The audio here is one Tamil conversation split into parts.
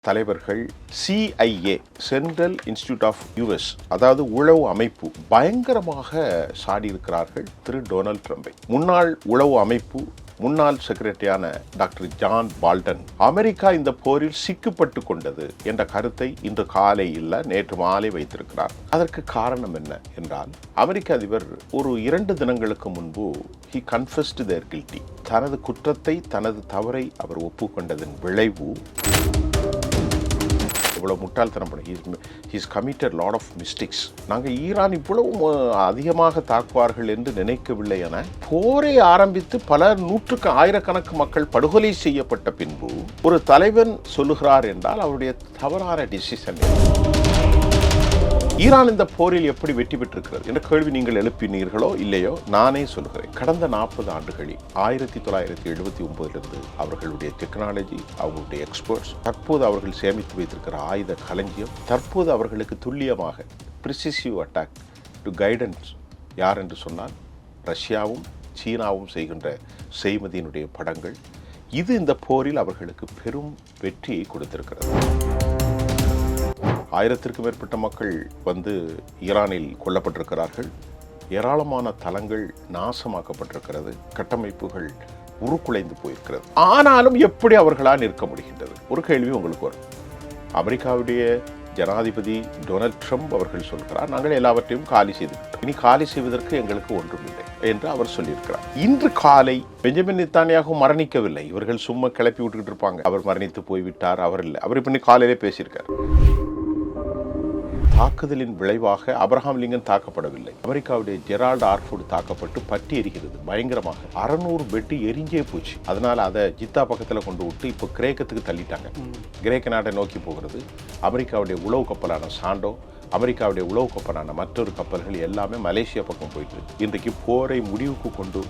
தலைவர்கள் CIA central institute of US அதாவது உளவு அமைப்பு பயங்கரமாக சாடியிருக்கிறார்கள் திரு டொனால்ட் ட்ரம்பை. முன்னாள் உளவு அமைப்பு முன்னாள் செக்ரட்டரியான டாக்டர் ஜான் பால்டன் அமெரிக்கா இந்த போரில் சிக்கப்பட்டு கொண்டது என்ற கருத்தை இன்று காலை இல்ல நேற்று மாலை வைத்திருக்கிறார். அதற்கு காரணம் என்ன என்றால், அமெரிக்க அதிபர் ஒரு 2 தினங்களுக்கு முன்பு he confessed their guilty. தனது குற்றத்தை தனது தவறை அவர் ஒப்புக்கொண்டதன் விளைவு இவ்வளவு முட்டாள்தனம் பண்ண he's committed lot of mistakes. நாங்கள் ஈரான் இவ்வளவு அதிகமாக தாக்குவார்கள் என்று நினைக்கவில்லை என போரை ஆரம்பித்து பல நூற்றுக்கு ஆயிரக்கணக்கு மக்கள் படுகொலை செய்யப்பட்ட பின்பு ஒரு தலைவன் சொல்லுகிறார் என்றால் அவருடைய தவறான டிசிஷன். ஈரான் இந்த போரில் எப்படி வெற்றி பெற்றிருக்கிறது என்ற கேள்வி நீங்கள் எழுப்பினீர்களோ இல்லையோ, நானே சொல்கிறேன். கடந்த 40 ஆண்டுகளில் 1979 அவர்களுடைய டெக்னாலஜி, அவர்களுடைய எக்ஸ்பர்ட்ஸ், தற்போது அவர்கள் சேமித்து வைத்திருக்கிற ஆயுத களஞ்சியம், தற்போது அவர்களுக்கு துல்லியமாக பிரிசிசிவ் அட்டாக் டு கைடன்ஸ் யார் என்று சொன்னால் ரஷ்யாவும் சீனாவும் செய்கின்ற செய்மதியினுடைய படங்கள், இது இந்த போரில் அவர்களுக்கு பெரும் வெற்றியை கொடுத்திருக்கிறது. 1000க்கும் மேற்பட்ட மக்கள் ஈரானில் கொல்லப்பட்டிருக்கிறார்கள். ஏராளமான தளங்கள் நாசமாக்கப்பட்டிருக்கிறது. கட்டமைப்புகள் உருக்குலைந்து போயிருக்கிறது. ஆனாலும் எப்படி அவர்களால் நிற்க முடிகின்றது? ஒரு கேள்வி உங்களுக்கு வரும். அமெரிக்காவுடைய ஜனாதிபதி டொனால்ட் ட்ரம்ப் அவர்கள் சொல்கிறார், நாங்கள் எல்லாவற்றையும் காலி செய்துவிட்டோம், இனி காலி செய்வதற்கு எங்களுக்கு ஒன்றுமில்லை என்று அவர் சொல்லியிருக்கிறார். இன்று காலை பெஞ்சமின் நெத்தன்யாகு மரணிக்கவில்லை. இவர்கள் சும்மா கிளப்பி விட்டுக்கிட்டு இருப்பாங்க, அவர் மரணித்து போய்விட்டார், அவர் இல்லை. அவர் இப்ப காலையிலே பேசியிருக்கார். தாக்குதலின் விளைவாக அப்ரஹாம் லிங்கன் தாக்கப்படவில்லை. அமெரிக்காவுடைய ஜெரால்ட் ஆர்ஃபோர்டு தாக்கப்பட்டு பற்றி எரிகிறது பயங்கரமாக. 600 பெட்டு எரிஞ்சே போச்சு. அதனால அதை ஜித்தா பக்கத்தில் கொண்டு விட்டு இப்போ கிரேக்கத்துக்கு தள்ளிட்டாங்க. கிரேக்க நாட்டை நோக்கி போகிறது. அமெரிக்காவுடைய உளவு கப்பலான சாண்டோ, அமெரிக்காவுடைய உளவு கப்பலான மற்றொரு கப்பல்கள் எல்லாமே மலேசியா பக்கம் போயிட்டு இன்றைக்கு போரை முடிவுக்கு கொண்டு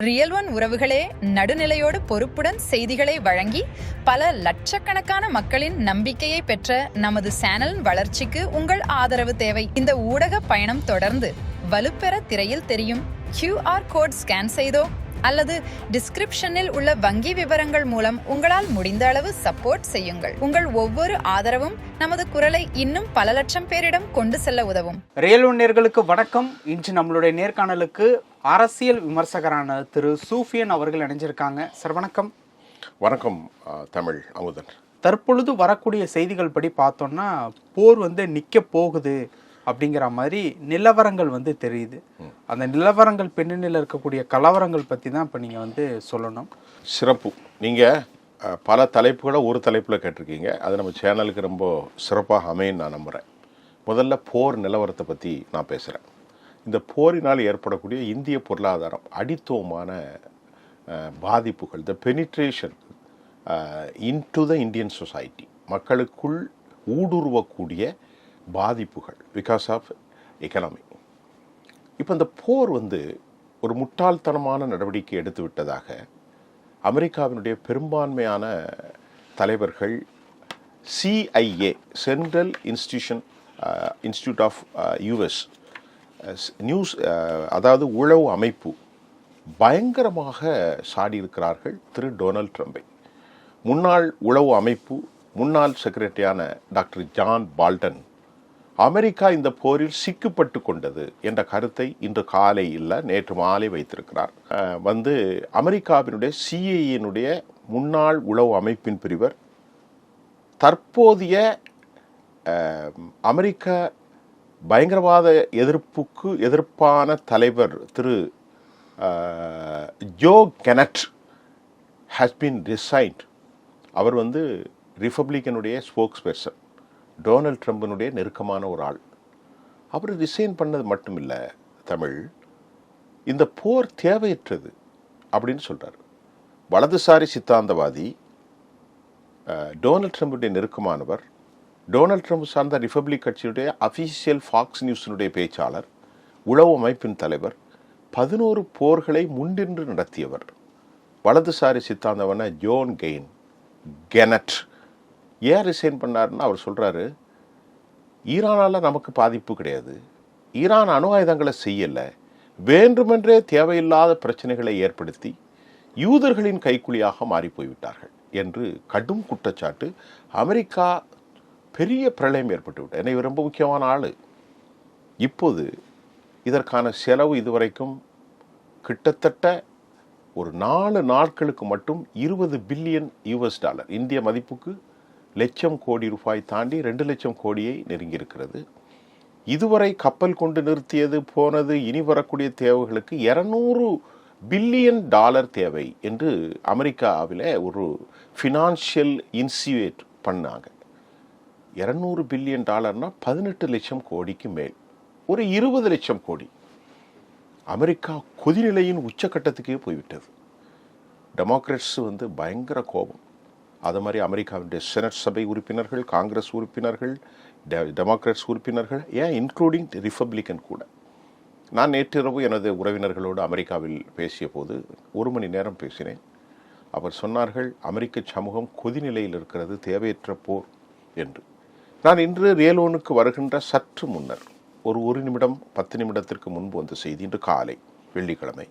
ரியல் ஒன் உறவுகளே, நடுநிலையோடு பொறுப்புடன் செய்திகளை வழங்கி பல லட்சக்கணக்கான மக்களின் நம்பிக்கையை பெற்ற நமது சேனலின் வளர்ச்சிக்கு உங்கள் ஆதரவு தேவை. இந்த ஊடக பயணம் தொடர்ந்து வலுப்பெற திரையில் தெரியும் QR கோட் ஸ்கேன் செய்தோ அல்லது டிஸ்கிரிப்ஷனில் உள்ள வங்கி விவரங்கள் மூலம் உங்களால் முடிந்த அளவு சப்போர்ட் செய்யுங்கள். உங்கள் ஒவ்வொரு ஆதரவும் நமது குரலை இன்னும் பல லட்சம் பேரிடம் கொண்டு செல்ல உதவும். ரியல் ஒன் நேயர்களுக்கு வணக்கம். இன்று நம்மளுடைய நேர்காணலுக்கு அரசியல் விமர்சகரான திரு சூஃபியன் அவர்கள் இணைஞ்சிருக்காங்க. சார் வணக்கம். வணக்கம் தமிழ் அமுதன். தற்பொழுது வரக்கூடிய செய்திகள் படி பார்த்தோம்னா போர் நிற்க போகுது அப்படிங்கிற மாதிரி நிலவரங்கள் தெரியுது. அந்த நிலவரங்கள் பின்னணியில் இருக்கக்கூடிய கலவரங்கள் பற்றி தான் இப்போ நீங்கள் சொல்லணும். சிறப்பு. நீங்கள் பல தலைப்புகளை ஒரு தலைப்பில் கேட்டிருக்கீங்க. அது நம்ம சேனலுக்கு ரொம்ப சிறப்பாக அமைன்னு நான் நம்புகிறேன். முதல்ல போர் நிலவரத்தை பற்றி நான் பேசுகிறேன். இந்த போரினால் ஏற்படக்கூடிய இந்திய பொருளாதாரம் அடித்துவமான பாதிப்புகள், the penetration into the Indian society, மக்களுக்குள் ஊடுருவக்கூடிய பாதிப்புகள் பிகாஸ் ஆஃப் எக்கனாமி. இப்போ இந்த போர் ஒரு முட்டாள்தனமான நடவடிக்கை எடுத்து விட்டதாக அமெரிக்காவினுடைய பெரும்பான்மையான தலைவர்கள் CIA central institute of US news அதாவது உளவு அமைப்பு பயங்கரமாக சாடியிருக்கிறார்கள் திரு டொனால்ட் ட்ரம்பை. முன்னாள் உளவு அமைப்பு முன்னாள் செக்ரட்டரியான டாக்டர் ஜான் பால்டன் அமெரிக்கா இந்த போரில் சிக்கப்பட்டு கொண்டது என்ற கருத்தை இன்று காலை இல்ல நேற்று மாலை வைத்திருக்கிறார். அமெரிக்காவினுடைய CIA முன்னாள் உளவு அமைப்பின் பிரிவர், தற்போதைய அமெரிக்க பயங்கரவாத எதிர்ப்புக்கு எதிர்ப்பான தலைவர் திரு Joe Kent has been resigned. அவர் ரிப்பப்ளிக்கனுடைய ஸ்போக்ஸ் பர்சன், டொனால்ட் ட்ரம்பினுடைய நெருக்கமான ஒரு ஆள். அவர் ரிசைன் பண்ணது மட்டும் இல்லை, தமிழ் இந்த போர் தேவையற்றது அப்படின்னு சொல்கிறார். வலதுசாரி சித்தாந்தவாதி, டொனால்ட் ட்ரம்புடைய நெருக்கமானவர், டொனால்ட் ட்ரம்ப் சார்ந்த ரிப்பப்ளிக் கட்சியுடைய அஃபீஷியல் ஃபாக்ஸ் நியூஸினுடைய பேச்சாளர், உளவு அமைப்பின் தலைவர், 11 போர்களை முன்னின்று நடத்தியவர், வலதுசாரி சித்தாந்தவன ஜோன் கெனட் ஏன் ரிசைன் பண்ணாருன்னா அவர் சொல்கிறாரு, ஈரானால் நமக்கு பாதிப்பு கிடையாது, ஈரான் அணு ஆயுதங்களை செய்யலை, வேண்டுமென்றே தேவையில்லாத பிரச்சனைகளை ஏற்படுத்தி யூதர்களின் கைக்குலியாக மாறி போய்விட்டார்கள் என்று கடும் குற்றச்சாட்டு. அமெரிக்கா பெரிய பிரளயம் ஏற்பட்டு விட்டது. என்னை ரொம்ப முக்கியமான ஆள். இப்போது இதற்கான செலவு இதுவரைக்கும் கிட்டத்தட்ட ஒரு 4 நாட்களுக்கு மட்டும் 20 பில்லியன் US, இந்திய மதிப்புக்கு லட்சம் கோடி ரூபாய் தாண்டி 2 லட்சம் கோடியை நெருங்கியிருக்கிறது. இதுவரை கப்பல் கொண்டு நிறுத்தியது போனது, இனி வரக்கூடிய தேவைகளுக்கு $200 பில்லியன் தேவை என்று அமெரிக்காவில் ஒரு ஃபினான்ஷியல் இன்சியூட் பண்ணாங்க. $200 பில்லியன் 18 லட்சம் கோடிக்கு மேல், ஒரு 20 லட்சம் கோடி. அமெரிக்கா கொதிநிலையின் உச்சக்கட்டத்துக்கே போய்விட்டது. டெமோக்ராட்ஸ் பயங்கர கோபம். அது மாதிரி அமெரிக்காவுடைய செனட் சபை உறுப்பினர்கள், காங்கிரஸ் உறுப்பினர்கள், டெமோக்ராட்ஸ் உறுப்பினர்கள், ஏன் இன்க்ளூடிங் ரிப்பப்ளிக்கன் கூட. நான் நேற்றிரவு எனது உறவினர்களோடு அமெரிக்காவில் பேசிய போது 1 மணி நேரம் பேசினேன். அவர் சொன்னார்கள், அமெரிக்க சமூகம் கொதிநிலையில் இருக்கிறது, தேவையற்ற போர் என்று. நான் இன்று ரியலோனுக்கு வருகின்ற சற்று முன்னர் ஒரு நிமிடம் 10 நிமிடத்திற்கு முன்பு வந்த செய்தி, இன்று காலை வெள்ளிக்கிழமை,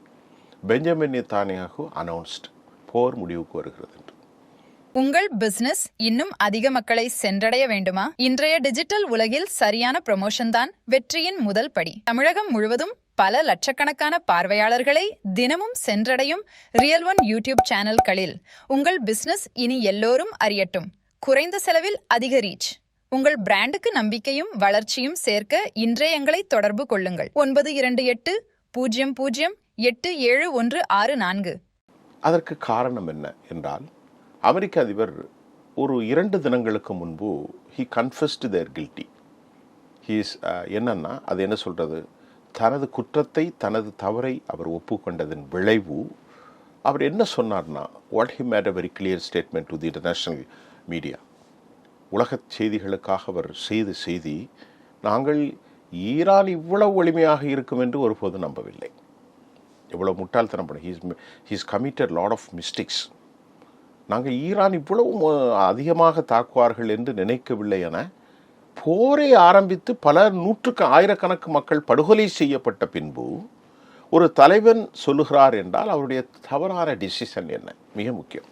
பெஞ்சமின் நேதன்யாகு அனௌன்ஸ்ட், போர் முடிவுக்கு வருகிறது என்று. உங்கள் பிசினஸ் இன்னும் அதிக மக்களை சென்றடைய வேண்டுமா? இன்றைய டிஜிட்டல் உலகில் சரியான ப்ரமோஷன் தான் வெற்றியின் முதல் படி. தமிழகம் முழுவதும் பல லட்சக்கணக்கான பார்வையாளர்களை தினமும் சென்றடையும் ரியல் ஒன் யூடியூப் சேனல்களில் உங்கள் பிசினஸ் இனி எல்லோரும் அறியட்டும். குறைந்த செலவில் அதிக ரீச். உங்கள் பிராண்டுக்கு நம்பிக்கையும் வளர்ச்சியும் சேர்க்க இன்றைய எங்களை தொடர்பு கொள்ளுங்கள். 9280087164. அதற்கு காரணம் என்ன என்றால், அமெரிக்க அதிபர் ஒரு 2 தினங்களுக்கு முன்பு he confessed their guilty. என்னன்னா, அது என்ன சொல்றது, தனது குற்றத்தை, தனது தவறை அவர் ஒப்புக்கொண்டதன் விளைவு. அவர் என்ன சொன்னார்னா, what he made a very clear statement to the international media. உலக செய்திகளுக்காக அவர் செய்தி, நாங்கள் ஈரான் இவ்வளவு வலிமையாக இருக்கும் என்று ஒருபோது நம்பவில்லை. இவ்வளவு முட்டாள்தனம் பண்ண, he's committed lot of mistakes. நாங்கள் ஈரான் இவ்வளவு அதிகமாக தாக்குவார்கள் என்று நினைக்கவில்லை என போரை ஆரம்பித்து பல ஆயிரக்கணக்கு மக்கள் படுகொலை செய்யப்பட்ட பின்பு ஒரு தலைவன் சொல்லுகிறார் என்றால் அவருடைய தவறான டிசிஷன் என்ன? மிக முக்கியம்.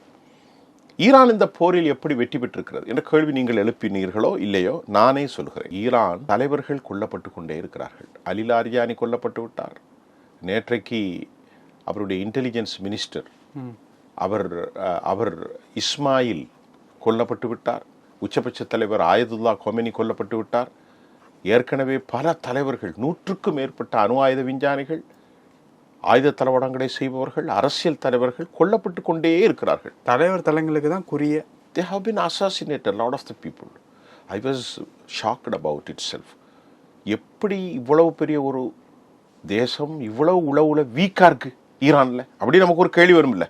ஈரான் இந்த போரில் எப்படி வெற்றி பெற்றிருக்கிறது என்ற கேள்வி நீங்கள் எழுப்பினீர்களோ இல்லையோ, நானே சொல்கிறேன். ஈரான் தலைவர்கள் கொல்லப்பட்டு கொண்டே இருக்கிறார்கள். அலி லாரியானி கொல்லப்பட்டு விட்டார். நேற்றைக்கு அவருடைய இன்டெலிஜென்ஸ் மினிஸ்டர் அவர் இஸ்மாயில் கொல்லப்பட்டு விட்டார். உச்சபட்ச தலைவர் ஆயதுல்லா கொமேனி கொல்லப்பட்டு விட்டார். ஏற்கனவே பல தலைவர்கள், 100க்கும் மேற்பட்ட அணு ஆயுத விஞ்ஞானிகள், ஆயுத தளவாடங்களை செய்பவர்கள், அரசியல் தலைவர்கள் கொல்லப்பட்டு கொண்டே இருக்கிறார்கள். தலைவர் தலங்களுக்கு தான் குறிய. They have been assassinated, a lot of the people. I was shocked about itself. எப்படி இவ்வளவு பெரிய ஒரு தேசம் இவ்வளவு உளவுல வீக்கா இருக்கு ஈரான்ல? அப்படி நமக்கு ஒரு கேள்வி வரும். இல்லை,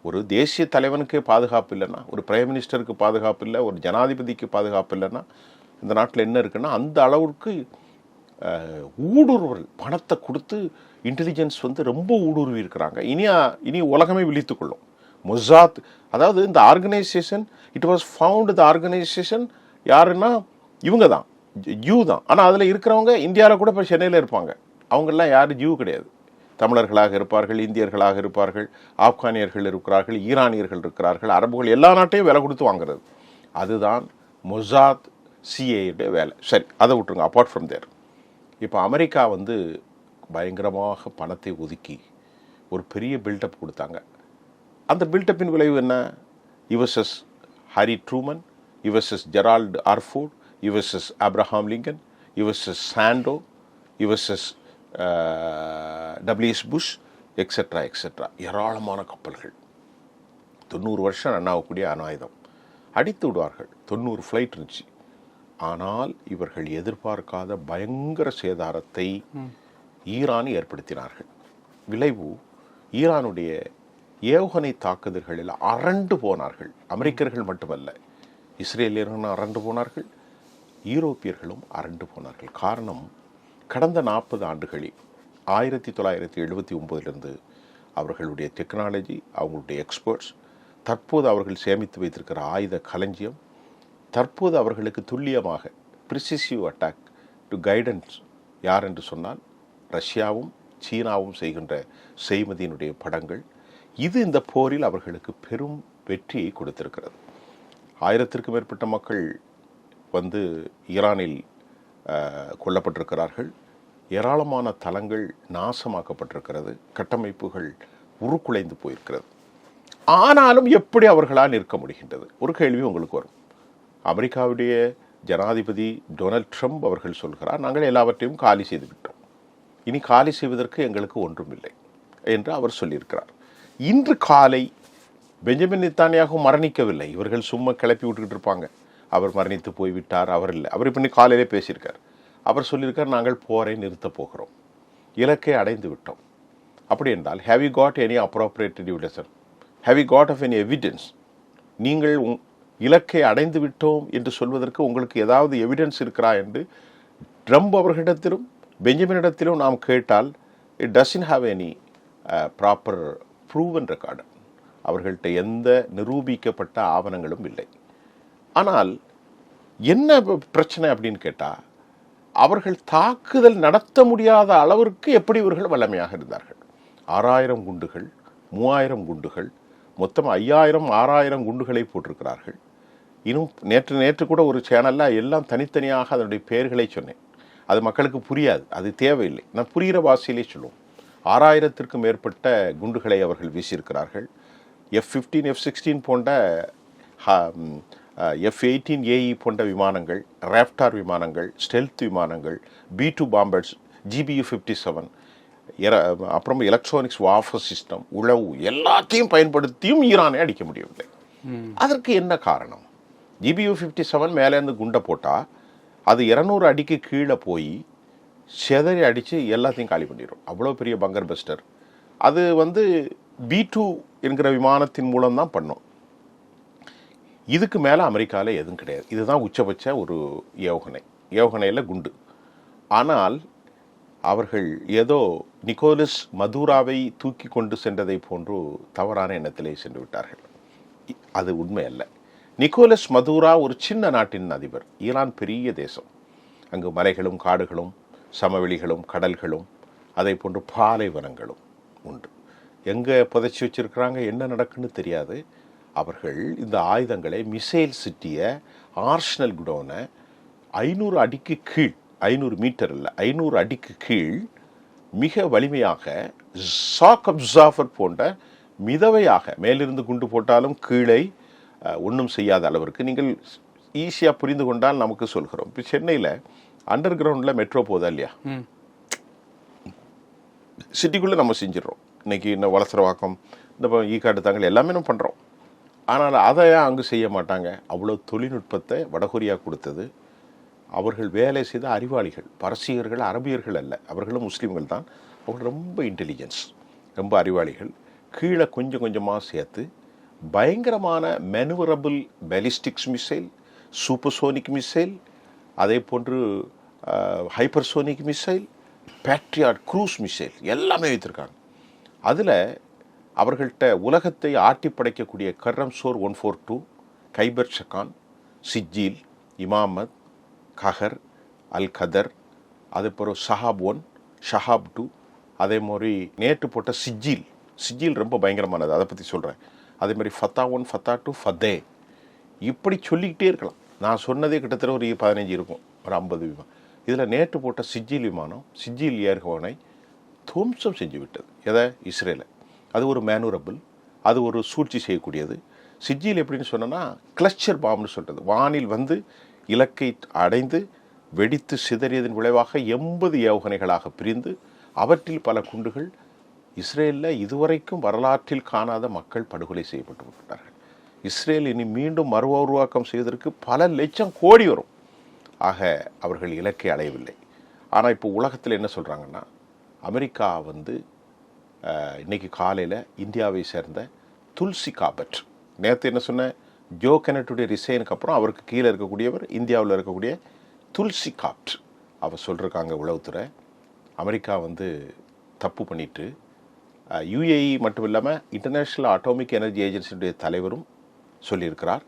ஒரு தேசிய தலைவனுக்கு பாதுகாப்பு இல்லைன்னா, ஒரு பிரைம் மினிஸ்டருக்கு பாதுகாப்பு இல்லை, ஒரு ஜனாதிபதிக்கு பாதுகாப்பு இல்லைன்னா இந்த நாட்டில் என்ன இருக்குன்னா, அந்த அளவுக்கு ஊடுருவல் பணத்தை கொடுத்து இன்டெலிஜென்ஸ் ரொம்ப ஊடுருவி இருக்கிறாங்க. இனி உலகமே விழித்துக்கொள்ளும். மொசாத், அதாவது இந்த organisation, it was found the organisation யாருன்னா இவங்க தான், ஜூ தான். ஆனால் அதில் இருக்கிறவங்க இந்தியாவில் கூட இப்போ சென்னையில் இருப்பாங்க. அவங்கெல்லாம் யாரும் ஜூ கிடையாது. தமிழர்களாக இருப்பார்கள், இந்தியர்களாக இருப்பார்கள், ஆப்கானியர்கள் இருக்கிறார்கள், ஈரானியர்கள் இருக்கிறார்கள், அரபுகள், எல்லா நாட்டையும் விலை கொடுத்து வாங்குறது. அதுதான் மொசாத் சிஏடைய வேலை. சரி, அதை விட்டுருங்க. அப்பார்ட் ஃப்ரம் தேர், இப்போ அமெரிக்கா பயங்கரமாக பணத்தை ஒதுக்கி ஒரு பெரிய பில்டப் கொடுத்தாங்க. அந்த பில்டப்பின் விளைவு என்ன? USS Harry Truman, USS Gerald R Ford, USS Abraham Lincoln, USS Santo, USS WS Bush, etcetera etcetera. ஏராளமான கப்பல்கள். 90 வருஷம் ரன் ஆகக்கூடிய அணு ஆயுதம் அடித்து விடுவார்கள். 90 ஃப்ளைட் இருந்துச்சு. ஆனால் இவர்கள் எதிர்பார்க்காத பயங்கர சேதாரத்தை ஈரான் ஏற்படுத்தினார்கள். விளைவு, ஈரானுடைய ஏவுகணை தாக்குதல்களில் அரண்டு போனார்கள். அமெரிக்கர்கள் மட்டுமல்ல, இஸ்ரேலியர்களும் அரண்டு போனார்கள், யூரோப்பியர்களும் அரண்டு போனார்கள். காரணம், கடந்த 40 ஆண்டுகளில் 1979 அவர்களுடைய டெக்னாலஜி, அவங்களுடைய எக்ஸ்பர்ட்ஸ், தற்போது அவர்கள் சேமித்து வைத்திருக்கிற ஆயுத களஞ்சியம், தற்போது அவர்களுக்கு துல்லியமாக ப்ரிசிசிவ் அட்டாக் டு கைடன்ஸ் யார் என்று சொன்னால் ரஷ்யாவும் சீனாவும் செய்கின்ற செய்மதியினுடைய படங்கள். இது இந்த போரில் அவர்களுக்கு பெரும் வெற்றியை கொடுத்திருக்கிறது. 1000க்கும் மேற்பட்ட மக்கள் வந்து ஈரானில் கொல்லப்பட்டிருக்கிறார்கள். ஏராளமான தளங்கள் நாசமாக்கப்பட்டிருக்கிறது. கட்டமைப்புகள் உருக்குலைந்து போயிருக்கிறது. ஆனாலும் எப்படி அவர்களால் நிற்க முடிகின்றது? ஒரு கேள்வி உங்களுக்கு வரும். அமெரிக்காவுடைய ஜனாதிபதி டொனால்ட் ட்ரம்ப் அவர்கள் சொல்கிறார், நாங்கள் எல்லாவற்றையும் காலி செய்து விட்டோம், இனி காலி செய்வதற்கு எங்களுக்கு ஒன்றுமில்லை என்று அவர் சொல்லியிருக்கிறார். இன்று காலை பெஞ்சமின் நெத்தன்யாகு மரணிக்கவில்லை. இவர்கள் சும்மா கிளப்பி விட்டுக்கிட்டு இருப்பாங்க, அவர் மரணித்து போய்விட்டார், அவர் இல்லை. அவர் இப்போ காலையிலே பேசியிருக்கார். அவர் சொல்லியிருக்கார், நாங்கள் போரை நிறுத்தப் போகிறோம், இலக்கை அடைந்து விட்டோம். அப்படி என்றால் have you got any appropriated evidence, have you got of any evidence? நீங்கள் இலக்கை அடைந்து விட்டோம் என்று சொல்வதற்கு உங்களுக்கு ஏதாவது எவிடன்ஸ் இருக்கிறா என்று ட்ரம்ப் அவர்களிடத்திலும் பெஞ்சமினிடத்திலும் நாம் கேட்டால், it doesn't have any proper proven record. அவர்கள்ட்ட எந்த நிரூபிக்கப்பட்ட ஆவணங்களும் இல்லை. ஆனால் என்ன பிரச்சனை அப்படின்னு கேட்டால், அவர்கள் தாக்குதல் நடத்த முடியாத அளவிற்கு எப்படி இவர்கள் வல்லமையாக இருந்தார்கள். 6000 குண்டுகள், 3000 குண்டுகள், மொத்தம் 5000 6000 குண்டுகளை போட்டிருக்கிறார்கள். இன்னும் நேற்று கூட ஒரு சேனலில் எல்லாம் தனித்தனியாக அதனுடைய பெயர்களை சொன்னேன். அது மக்களுக்கு புரியாது, அது தேவையில்லை, நான் புரிகிற பாஷையிலே சொல்லுவோம். 6000க்கும் மேற்பட்ட குண்டுகளை அவர்கள் வீசியிருக்கிறார்கள். F-15, F-16 போன்ற F-18AE போன்ற விமானங்கள், ராப்டார் விமானங்கள், ஸ்டெல்த் விமானங்கள், B-2 பாம்பர்ஸ், GBU-57, அப்புறம் எலக்ட்ரானிக்ஸ் வார்ஃபேர் சிஸ்டம், உளவு, எல்லாத்தையும் பயன்படுத்தியும் ஈரானை அடிக்க முடியவில்லை. அதற்கு என்ன காரணம்? GBU-57 மேலேருந்து குண்டை போட்டால் அது 200 அடிக்கு கீழே போய் செதறி அடித்து எல்லாத்தையும் காலி பண்ணிடும். அவ்வளோ பெரிய பங்கர் பஸ்டர். அது வந்து B-2 என்கிற விமானத்தின் மூலம் தான் பண்ணோம். இதுக்கு மேலே அமெரிக்காவில் எதுவும் கிடையாது. இதுதான் உச்சபட்ச ஒரு ஏவுகணையில் குண்டு. ஆனால் அவர்கள் ஏதோ நிக்கோலஸ் மதுராவை தூக்கி கொண்டு சென்றதை போன்று தவறான எண்ணத்திலே சென்று விட்டார்கள். அது உண்மை அல்ல. நிக்கோலஸ் மதுரா ஒரு சின்ன நாட்டின் அதிபர். ஈரான் பெரிய தேசம். அங்கு மலைகளும் காடுகளும் சமவெளிகளும் கடல்களும் அதை போன்று பாலைவனங்களும் உண்டு. எங்கே புதைச்சி வச்சிருக்கிறாங்க, என்ன நடக்குன்னு தெரியாது. அவர்கள் இந்த ஆயுதங்களை, மிசைல் சிட்டிய ஆர்சனல் குடோனை 500 அடிக்கு கீழ், 500 மீட்டர் இல்லை, 500 அடிக்கு கீழ் மிக வலிமையாக ஷாக் அப்சார்பர் போன்ற மிதவையாக மேலிருந்து குண்டு போட்டாலும் கீழே ஒன்றும் செய்யாத அளவிற்கு நீங்கள் ஈஸியாக புரிந்து கொண்டால் நமக்கு சொல்கிறோம். இப்போ சென்னையில் அண்டர் கிரவுண்டில் மெட்ரோ போதா இல்லையா? சிட்டிக்குள்ளே நம்ம செஞ்சிடறோம். இன்றைக்கி இன்னும் வலசரவாக்கம், இந்த ஈக்காட்டு தாங்கள் எல்லாமே நம்ம பண்ணுறோம். ஆனால் அதை அங்கு செய்ய மாட்டாங்க. அவ்வளோ தொழில்நுட்பத்தை வடகொரியா கொடுத்தது. அவர்கள் வேலை செய்த அறிவாளிகள், பரசீகர்கள், அரபியர்கள் அல்ல, அவர்களும் முஸ்லீம்கள் தான். அவர்கள் ரொம்ப இன்டெலிஜென்ஸ், ரொம்ப அறிவாளிகள். கீழே கொஞ்சம் கொஞ்சமாக சேர்த்து பயங்கரமான மெனுவரபிள் பேலிஸ்டிக்ஸ் மிசைல், சூப்பர்சோனிக் மிசைல், அதே போன்று hypersonic missile, patriot cruise missile எல்லாமே வைத்திருக்காங்க. அதில் அவர்கள்ட்ட உலகத்தை ஆட்டி படைக்கக்கூடிய கர்ரம்சோர் 142, கைபர் ஷக்கான், சிஜ்ஜீல், இமாமத், கஹர், அல் கதர், அதே போல் ஷஹாப் 1, ஷஹாப் 2, அதே மாதிரி நேற்று போட்ட சிஜ்ஜீல் ரொம்ப பயங்கரமானது, அதை பற்றி சொல்கிறேன். அதே மாதிரி ஃபத்தா 1, ஃபத்தா 2, ஃபதே, இப்படி சொல்லிக்கிட்டே இருக்கலாம். நான் சொன்னதே கிட்டத்தட்ட ஒரு 15 இருக்கும், ஒரு 50 விமானம். இதில் நேற்று போட்ட சிஜ்ஜீல் விமானம், சிஜ்ஜீல் ஏர்கோனை துவம்சம் செஞ்சு விட்டது. எதை? இஸ்ரேலை. அது ஒரு மேனுரபிள், அது ஒரு சூழ்ச்சி செய்யக்கூடியது. சிஜ்ஜீல் எப்படின்னு சொன்னோன்னா கிளஸ்டர் பாம்னு சொல்கிறது. வானில் வந்து இலக்கை அடைந்து வெடித்து சிதறியதன் விளைவாக 80 ஏவுகணைகளாக பிரிந்து அவற்றில் பல குண்டுகள். இஸ்ரேலில் இதுவரைக்கும் வரலாற்றில் காணாத மக்கள் படுகொலை செய்யப்பட்டு விட்டார்கள். இஸ்ரேல் இனி மீண்டும் மறுஉருவாக்கம் செய்வதற்கு பல லட்சம் கோடி வரும். ஆக அவர்கள் இலக்கை அடையவில்லை. ஆனால் இப்போ உலகத்தில் என்ன சொல்கிறாங்கன்னா, அமெரிக்கா வந்து இன்றைக்கி காலையில் இந்தியாவை சேர்ந்த துல்சி காபட், நேற்று என்ன சொன்ன, ஜோ கெனட்டுடைய ரிசைனுக்கு அப்புறம் அவருக்கு கீழே இருக்கக்கூடியவர் இந்தியாவில் இருக்கக்கூடிய துல்சி காப்ட், அவர் சொல்லியிருக்காங்க உளவுத்துறை, அமெரிக்கா வந்து தப்பு பண்ணிட்டு UAE மட்டும் இல்லாமல் இன்டர்நேஷ்னல் அட்டாமிக் எனர்ஜி ஏஜென்சியுடைய தலைவரும் சொல்லியிருக்கிறார்,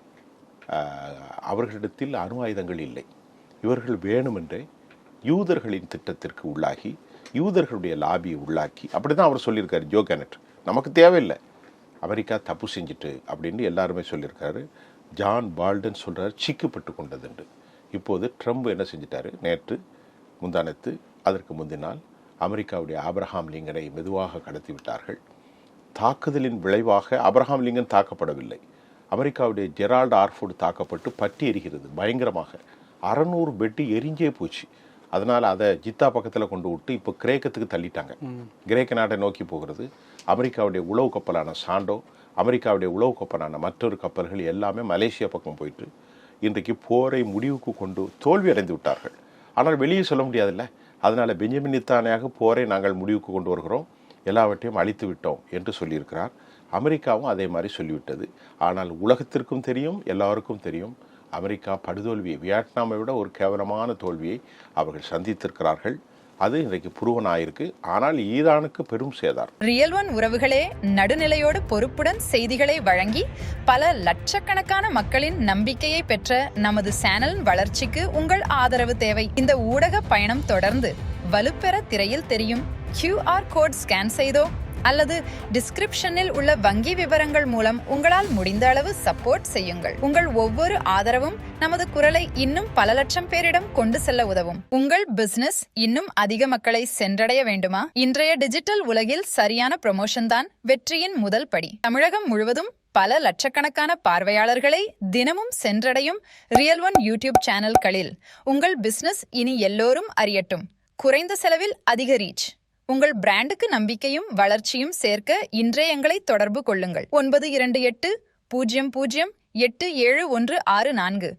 அவர்களிடத்தில் அணு ஆயுதங்கள் இல்லை, இவர்கள் வேணுமென்றே யூதர்களின் திட்டத்திற்கு உள்ளாகி யூதர்களுடைய லாபியை உள்ளாக்கி, அப்படி தான் அவர் சொல்லியிருக்காரு. ஜோ கேனட் நமக்கு தேவையில்லை, அமெரிக்கா தப்பு செஞ்சுட்டு அப்படின்னு எல்லாருமே சொல்லியிருக்காரு. ஜான் பால்டன் சொல்கிறார் சிக்கப்பட்டு கொண்டதுண்டு. இப்போது ட்ரம்ப் என்ன செஞ்சிட்டாரு, நேற்று முந்தானத்து அதற்கு முந்தினால் அமெரிக்காவுடைய ஆப்ரஹாம் லிங்கனை மெதுவாக கடத்தி விட்டார்கள். தாக்குதலின் விளைவாக ஆப்ரஹாம் லிங்கன் தாக்கப்படவில்லை, அமெரிக்காவுடைய ஜெரால்டு ஆர்ஃபோர்டு தாக்கப்பட்டு பற்றி எரிகிறது பயங்கரமாக. 600 பெட்டு எரிஞ்சே போச்சு. அதனால் அதை ஜித்தா பக்கத்தில் கொண்டு விட்டு இப்போ கிரேக்கத்துக்கு தள்ளிட்டாங்க. கிரேக்க நாட்டை நோக்கி போகிறது. அமெரிக்காவுடைய உளவு கப்பலான சாண்டோ, அமெரிக்காவுடைய உளவு கப்பலான மற்றொரு கப்பல்கள் எல்லாமே மலேசியா பக்கம் போயிட்டு இன்றைக்கு போரை முடிவுக்கு கொண்டு தோல்வி அடைந்து விட்டார்கள். ஆனால் வெளியே சொல்ல முடியாதுல்ல. அதனால் பெஞ்சமின் நெத்தன்யாகு போரை நாங்கள் முடிவுக்கு கொண்டு வருகிறோம், எல்லாவற்றையும் அழித்து விட்டோம் என்று சொல்லியிருக்கிறார். அமெரிக்காவும் அதே மாதிரி சொல்லிவிட்டது. ஆனால் உலகத்திற்கும் தெரியும், எல்லாருக்கும் தெரியும், அமெரிக்கா படுதோல்வியை, வியட்நாமை விட ஒரு கேவலமான தோல்வியை அவர்கள் சந்தித்திருக்கிறார்கள். அது இன்றைக்கு புருவன் ஆயிருக்கு. ஆனால் ஈரானுக்கு பெரும் சேதாரம். ரியல் ஒன் உறவுகளே, நடுநிலையோடு பொறுப்புடன் செய்திகளை வழங்கி பல லட்சக்கணக்கான மக்களின் நம்பிக்கையை பெற்ற நமது சேனலின் வளர்ச்சிக்கு உங்கள் ஆதரவு தேவை. இந்த ஊடக பயணம் தொடர்ந்து வலுப்பெற திரையில் தெரியும் QR கோட் ஸ்கேன் செய்தோ அல்லது டிஸ்கிரிப்ஷனில் உள்ள வங்கி விவரங்கள் மூலம் உங்களால் முடிந்த அளவு சப்போர்ட் செய்யுங்கள். உங்கள் ஒவ்வொரு ஆதரவும் நமது குரலை இன்னும் பல லட்சம் பேரிடம் கொண்டு செல்ல உதவும். உங்கள் பிசினஸ் இன்னும் அதிக மக்களை சென்றடைய வேண்டுமா? இன்றைய டிஜிட்டல் உலகில் சரியான ப்ரமோஷன் தான் வெற்றியின் முதல் படி. தமிழகம் முழுவதும் பல லட்சக்கணக்கான பார்வையாளர்களை தினமும் சென்றடையும் ரியல் ஒன் யூடியூப் சேனல்களில் உங்கள் பிசினஸ் இனி எல்லோரும் அறியட்டும். குறைந்த செலவில் அதிக ரீச். உங்கள் பிராண்டுக்கு நம்பிக்கையும் வளர்ச்சியும் சேர்க்க இன்றே எங்களை தொடர்பு கொள்ளுங்கள். 9280087164.